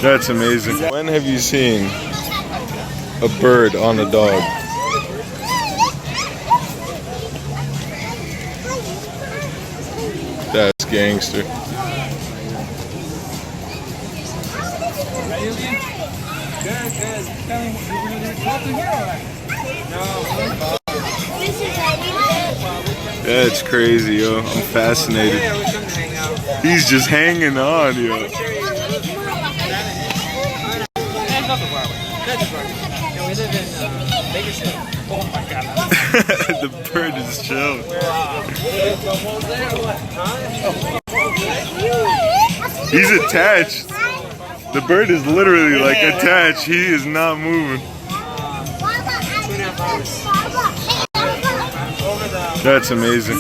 That's amazing. When have you seen a bird on a dog? That's gangster. That's crazy, yo. I'm fascinated. He's just hanging on, yo. The bird is chill. He's attached. The bird is literally like attached. He is not moving. That's amazing.